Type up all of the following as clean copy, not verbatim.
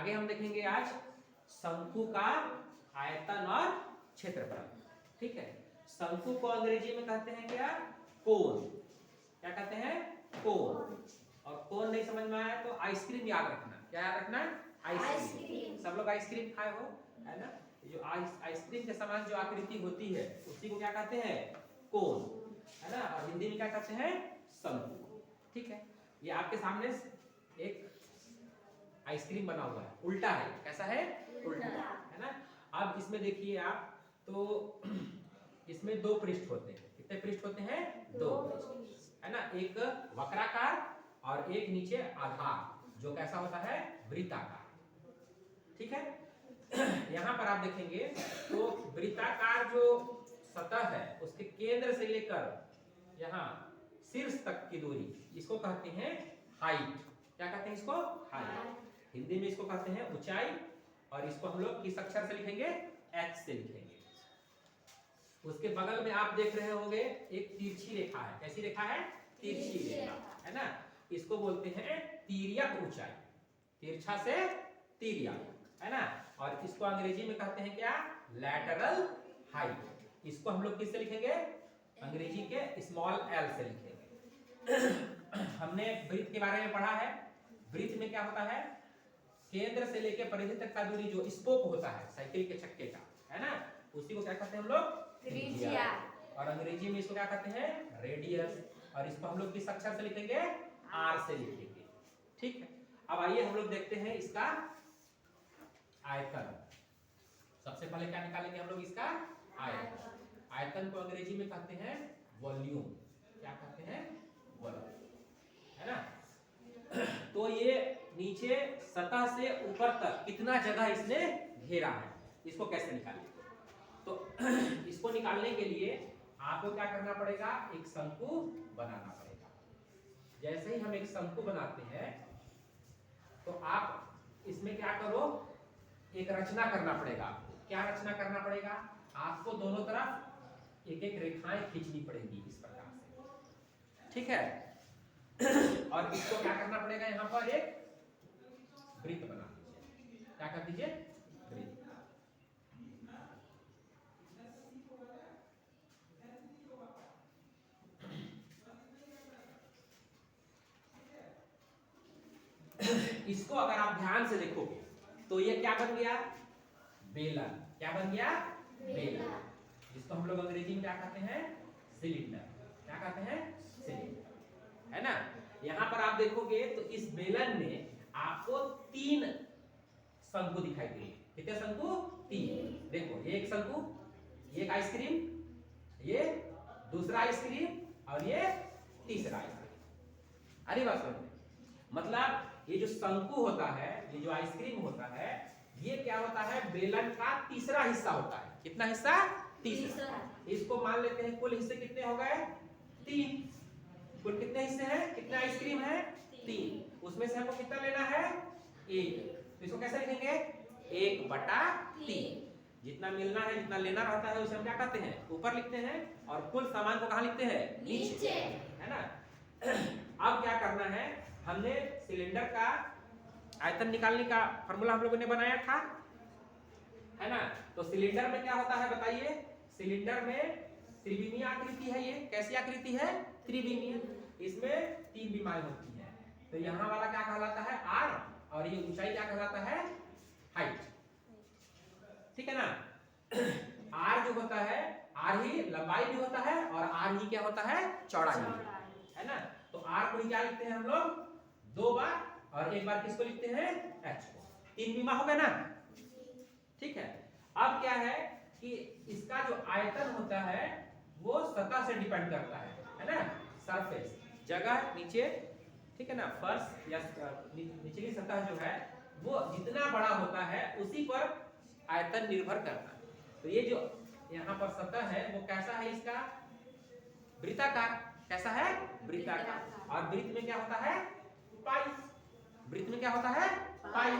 आगे हम देखेंगे आज शंकु का आयतन और क्षेत्रफल। ठीक है, शंकु को अंग्रेजी में कहते हैं क्या? कोन। क्या कहते हैं? कोन। और कोन नहीं समझ में आया तो आइसक्रीम याद रखना। क्या याद रखना? आइसक्रीम। सब लोग आइसक्रीम खाए हो, है ना? जो आइसक्रीम के समान जो आकृति होती है उसी को क्या कहते हैं? कोन, है ना? और हिंदी में क्या कहते हैं? शंकु। ठीक है, ये आपके सामने एक आइसक्रीम बना हुआ है, उल्टा है। कैसा है? उल्टा, है ना? अब इसमें देखिए आप, तो इसमें दो पृष्ठ होते हैं। कितने पृष्ठ होते हैं? दो, है ना? एक वक्राकार और एक नीचे आधार, जो कैसा होता है? वृत्ताकार। ठीक है, यहाँ पर आप देखेंगे तो वृत्ताकार जो सतह है उसके केंद्र से लेकर यहाँ शीर्ष तक की दूरी, इसको कहते हैं हाइट। क्या कहते हैं इसको? हाइट। हिंदी में इसको कहते हैं ऊंचाई। और इसको हम लोग किस अक्षर से लिखेंगे? एच से लिखेंगे। उसके बगल में आप देख रहे होंगे एक तिरछी रेखा है। कैसी रेखा है? तिरछी रेखा, है ना? इसको बोलते हैं तिर्यक ऊंचाई। तिरछा से तिर्यक, है ना? और इसको अंग्रेजी में कहते हैं क्या? Lateral height. इसको हम लोग किससे लिखेंगे? अंग्रेजी के स्मॉल एल से लिखेंगे। हमने वृत्त के बारे में पढ़ा है। वृत्त में क्या होता है? केंद्र से लेकर परिधि तक का दूरी जो स्पोक होता है साइकिल के चक्के का, है ना? उसी को क्या कहते हैं हम लोग? त्रिज्या। और अंग्रेजी में इसको क्या कहते हैं? रेडियस। और इसको हम लोग किस अक्षर से लिखेंगे? आर से लिखेंगे। ठीक है, अब आइए हम लोग देखते हैं इसका आयतन। सबसे पहले क्या निकालेंगे हम लोग? इसका आयतन। आयतन को अंग्रेजी में कहते हैं वॉल्यूम। क्या कहते हैं? वॉल्यूम, है ना? तो ये नीचे सतह से ऊपर तक कितना जगह इसने घेरा है, इसको कैसे निकालेंगे? तो इसको निकालने के लिए आपको क्या करना पड़ेगा? एक शंकु बनाना पड़ेगा। जैसे ही हम एक शंकु बनाते हैं तो आप इसमें क्या करो? एक रचना करना पड़ेगा आपको। क्या रचना करना पड़ेगा? आपको दोनों तरफ एक एक रेखाएं खींचनी पड़ेगी इस प्रकार से। ठीक है, और इसको क्या करना पड़ेगा? यहाँ पर एक वृत्त बना दीजिए। क्या कर दीजिए? वृत्त। इसको अगर आप ध्यान से देखोगे तो ये क्या बन गया? बेलन। क्या बन गया? बेलन। जिसको हम लोग अंग्रेजी में क्या कहते हैं? सिलेंडर। क्या कहते हैं? सिलेंडर, है ना? यहां पर आप देखोगे तो इस बेलन में आपको 3 शंकु दिखाई देंगे। कितने शंकु? 3। देखो, ये एक शंकु, ये एक आइसक्रीम, ये दूसरा आइसक्रीम और ये तीसरा आइसक्रीम। अरे बात समझ में? मतलब ये जो शंकु होता है, ये जो आइसक्रीम होता है, ये क्या होता है? बेलन का तीसरा हिस्सा होता है। कितना हिस्सा? तीसरा। इसको मान लेते हैं कुल हिस्से कितने हो गए? 3। कुल कितने हिस्से हैं? कितने आइसक्रीम है? 3। उसमें से हमको कितना लेना है? 1। तो इसको कैसे लिखेंगे? 1/3। जितना मिलना है, जितना लेना रहता है उसे हम क्या कहते हैं? ऊपर लिखते हैं। और कुल सामान को कहाँ लिखते हैं? नीचे, है ना? अब क्या करना है? हमने सिलेंडर का आयतन निकालने का फॉर्मूला हम लोगों ने बनाया था, है ना? तो सिलेंडर में क्या होता है बताइए? सिलेंडर में त्रिविमीय आकृति है। ये कैसी आकृति है? त्रिविमीय। इसमें 3 विमाएं होती है। तो यहाँ वाला क्या कहलाता है? आर। और ये ऊंचाई क्या कहलाता है? हाइट। ठीक है ना? आर जो होता है, आर ही लंबाई भी होता है और आर ही क्या होता है? चौड़ाई, है ना? तो आर को ही क्या लिखते हैं हम लोग? 2 बार। और 1 बार किसको लिखते हैं? एच को। 3 विमा हो गए ना? ठीक है, अब क्या है कि इसका जो आयतन होता है वो सतह से डिपेंड करता है ना? सरफेस, जगह नीचे, ठीक है ना? फर्श या निचली सतह जो है वो जितना बड़ा होता है उसी पर आयतन निर्भर करता है। तो ये जो यहाँ पर सतह है वो कैसा है? इसका वृत्ताकार। कैसा है? वृत्ताकार। और वृत्त में क्या होता है? पाई। वृत्त में क्या होता है? पाई।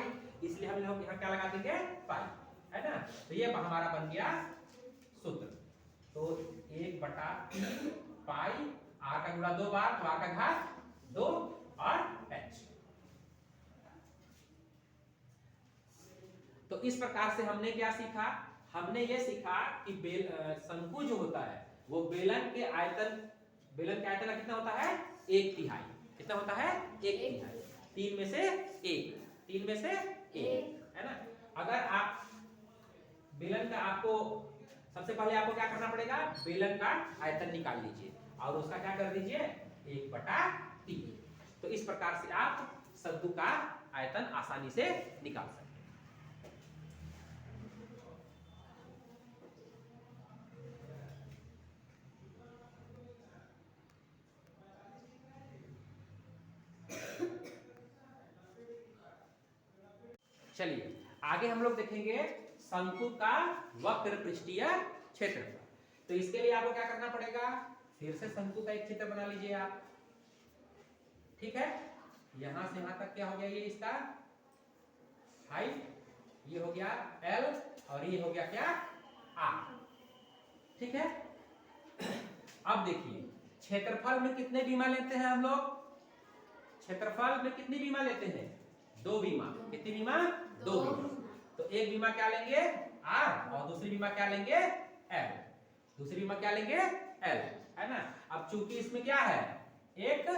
इसलिए हम लोग यहाँ क्या लगा देंगे? पाई, है ना? तो ये हमारा बन गया सूत्र। तो 1/3 पाई, आर का गुणा 2 बार, तो आर का घात 2 और एच। तो इस प्रकार से हमने क्या सीखा, हमने ये सीखा कि शंकु जो होता है वो बेलन के आयतन का कितना होता है, 1/3। कितना होता है, 1/3। 3 में से 1 है ना। अगर आप बेलन का, आपको सबसे पहले आपको क्या करना पड़ेगा, बेलन का आयतन निकाल लीजिए और उसका क्या कर दीजिए, 1/3। तो इस प्रकार से आप शंकु का आयतन आसानी से निकाल सकते हैं। चलिए आगे हम लोग देखेंगे शंकु का वक्र पृष्ठीय क्षेत्रफल। तो इसके लिए आपको क्या करना पड़ेगा, फिर से शंकु का एक चित्र बना लीजिए आप। ठीक है, यहां से यहां तक क्या हो गया, ये इसका हाइट, ये हो गया L और ये हो गया क्या, R। ठीक है, अब देखिए क्षेत्रफल में कितने बीमा लेते हैं हम लोग, क्षेत्रफल में कितनी बीमा लेते हैं, 2 बीमा। कितनी बीमा, 2 बीमा। तो एक बीमा क्या लेंगे, R, और दूसरी बीमा क्या लेंगे, L। दूसरी बीमा क्या लेंगे, L, है ना। अब चूंकि इसमें क्या है, एक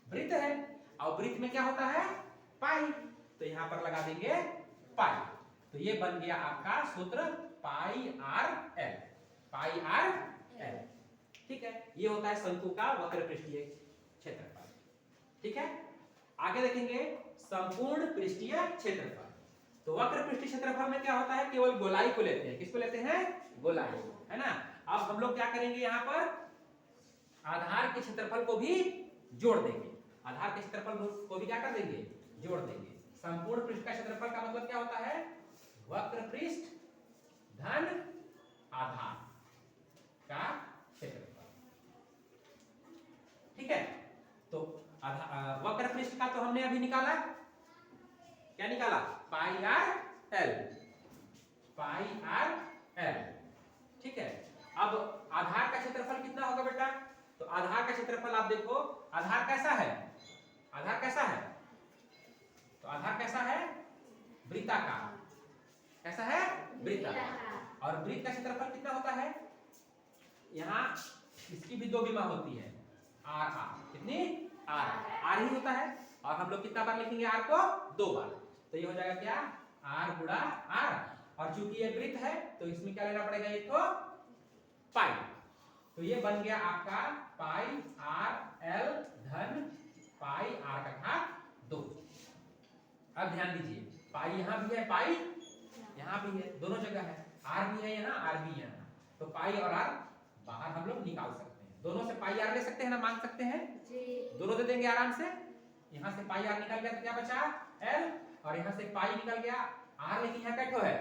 वृत्त है और वृत्त में क्या होता है, पाई, तो यहां पर लगा देंगे पाई। तो ये बन गया आपका सूत्र पाई आर एल, पाई आर एल। ठीक है, ये होता है शंकु का वक्र पृष्ठीय क्षेत्रफल। ठीक है, आगे देखेंगे संपूर्ण पृष्ठीय क्षेत्रफल। तो वक्र पृष्ठीय क्षेत्रफल में क्या होता है, केवल गोलाई को लेते हैं। किसको लेते हैं, गोलाई, है ना। अब हम लोग क्या करेंगे, यहाँ पर आधार के क्षेत्रफल को भी जोड़ देंगे। आधार के क्षेत्रफल को भी क्या कर देंगे, जोड़ देंगे। संपूर्ण पृष्ठ का क्षेत्रफल का मतलब क्या होता है, वक्र पृष्ठ धन आधार का क्षेत्रफल। ठीक है, तो वक्र पृष्ठ का तो हमने अभी निकाला, क्या निकाला, पाई आर एल, पाई आर एल। ठीक है, अब आधार का क्षेत्रफल कितना होगा बेटा, तो आधार का क्षेत्रफल आप देखो, आधार कैसा है, आधार कैसा है, तो आधार कैसा है, वृत्ताकार। कैसा है, वृत्ताकार। और वृत्त का क्षेत्रफल कितना होता है, यहाँ इसकी भी 2 बीमा होती है, आर आर। कितनी, आर आर ही होता है। और हम लोग कितना बार लिखेंगे आर को, 2 बार। तो ये हो जाएगा क्या, आर गुणा आर। और चूंकि ये वृत्त है तो इसमें क्या लेना पड़ेगा, एक तो पाई। तो ये बन गया आपका पाई आर एल धन पाई आर का घात 2। अब ध्यान दीजिए, पाई यहाँ भी है, पाई यहाँ भी है, दोनों जगह है, आर भी है यहाँ, आर भी यहाँ। तो पाई और आर बाहर हम लोग निकाल सकते हैं, दोनों से पाई आर ले सकते हैं ना, मान सकते हैं जी। दोनों दे देंगे आराम से। यहाँ से पाई आर निकल गया तो क्या बचा, एल, और यहाँ से पाई निकल गया, आर, लेकिन यहाँ क्या है,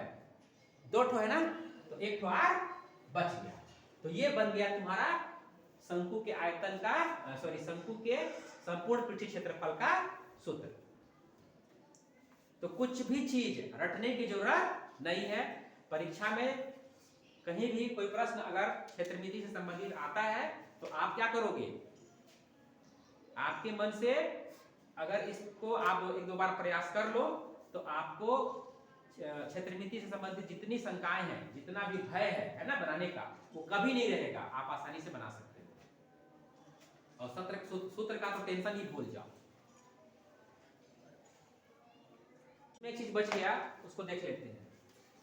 2 ठो है ना, तो 1 ठो आर बच गया। तो ये बन गया तुम्हारा शंकु के आयतन का, सॉरी, शंकु के संपूर्ण पृष्ठीय क्षेत्रफल का सूत्र। तो कुछ भी चीज रटने की जरूरत नहीं है। परीक्षा में कहीं भी कोई प्रश्न अगर क्षेत्रमिति से संबंधित आता है तो आप क्या करोगे, आपके मन से अगर इसको आप 1-2 बार प्रयास कर लो तो आपको क्षेत्रमिति से संबंधित जितनी शंकाएं हैं, जितना भी भय है ना बनाने का, वो कभी नहीं रहेगा। आप आसानी से बना सकते हो। और सूत्र का तो टेंशन ही भूल जाओ। एक चीज बच गया, उसको देख लेते हैं।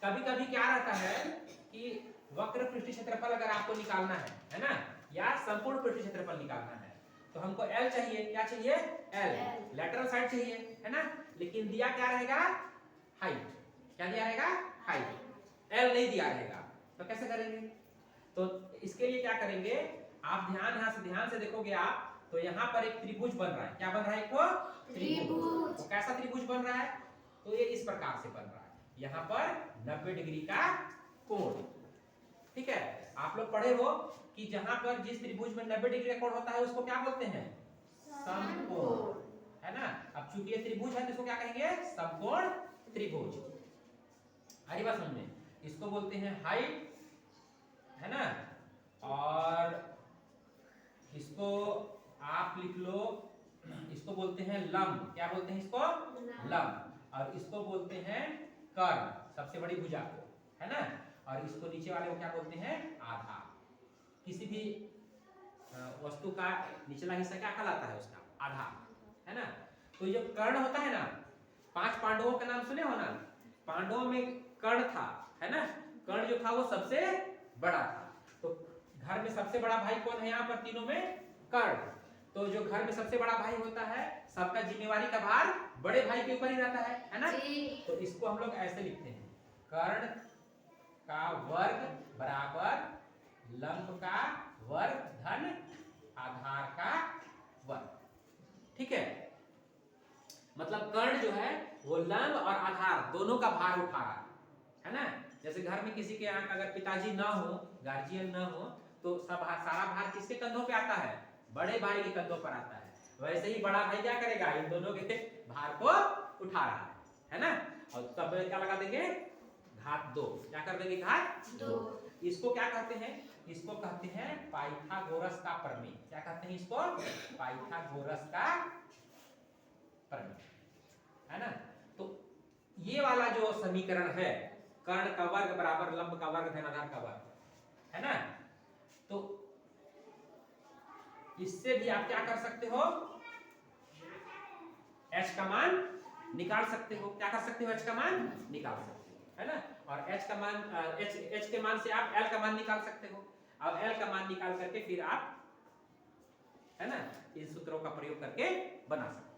कभी कभी क्या रहता है कि वक्र पृष्ठीय क्षेत्रफल अगर आपको निकालना है ना, या संपूर्ण पृष्ठीय क्षेत्रफल निकालना है, तो हमको L चाहिए। क्या चाहिए, L, लेटरल साइड चाहिए, है ना। लेकिन दिया क्या रहेगा, हाइट। क्या दिया रहेगा, हाइट। L नहीं दिया रहेगा, तो कैसे करेंगे। तो इसके लिए क्या करेंगे, आप ध्यान से देखोगे आप, तो यहाँ पर एक त्रिभुज बन रहा है। क्या बन रहा है, एक तो त्रिभुज। तो कैसा त्रिभुज बन रहा है, तो ये इस प्रकार से बन रहा है, यहाँ पर 90 डिग्री का कोण। ठीक है, आप लोग पढ़े हो कि जहां पर जिस त्रिभुज में 90 डिग्री का कोण होता है उसको क्या बोलते हैं, समकोण, है ना। अब चूंकि ये त्रिभुज है तो इसको क्या कहेंगे, समकोण त्रिभुज। अरे बात समझे, इसको बोलते हैं हाइट, है ना। और इसको आप लिख लो, इसको बोलते हैं लंब। क्या बोलते हैं इसको, लंब। और इसको बोलते हैं कर्ण, सबसे बड़ी भुजा को, है ना। और इसको नीचे वाले को क्या बोलते हैं, आधार। किसी भी वस्तु का निचला हिस्सा क्या कहलाता है, उसका आधार, है ना। तो जो कर्ण होता है ना, 5 पांडवों का नाम सुने हो ना, पांडवों में कर्ण था, है ना। कर्ण जो था वो सबसे बड़ा था। तो घर में सबसे बड़ा भाई कौन है यहाँ पर तीनों में, कर्ण। तो जो घर में सबसे बड़ा भाई होता है, सबका जिम्मेवारी का भार बड़े भाई के ऊपर ही रहता है ना। तो इसको हम लोग ऐसे लिखते हैं, कर्ण का वर्ग बराबर लंब का वर्ग धन आधार का वर्ग, ठीक है। मतलब कर्ण जो है वो लंब और आधार दोनों का भार उठा रहा है ना। जैसे घर में किसी के यहाँ अगर पिताजी ना हो, गार्जियन ना हो, तो सारा भार किसके कंधों पे आता है, बड़े भाई के कंधों पर आता है। वैसे ही बड़ा भाई क्या करेगा, इन दोनों के भार को उठा रहा है ना। और तब क्या लगा देंगे, घात 2, क्या कर देंगे, घात 2। इसको क्या कहते हैं, इसको कहते हैं पाइथागोरस का प्रमेय। क्या कहते हैं इसको, पाइथागोरस का प्रमेय, है ना। तो ये वाला जो समीकरण है, कर्ण का वर्ग बराबर लंब का वर्ग धन आधार का वर्ग, है ना। तो इससे भी आप क्या कर सकते हो, h का मान निकाल सकते हो। क्या कर सकते हो, h का मान निकाल सकते हो, है ना। और h का मान h के मान से आप l का मान निकाल सकते हो। अब l का मान निकाल करके फिर आप, है ना, इन सूत्रों का प्रयोग करके बना सकते हो।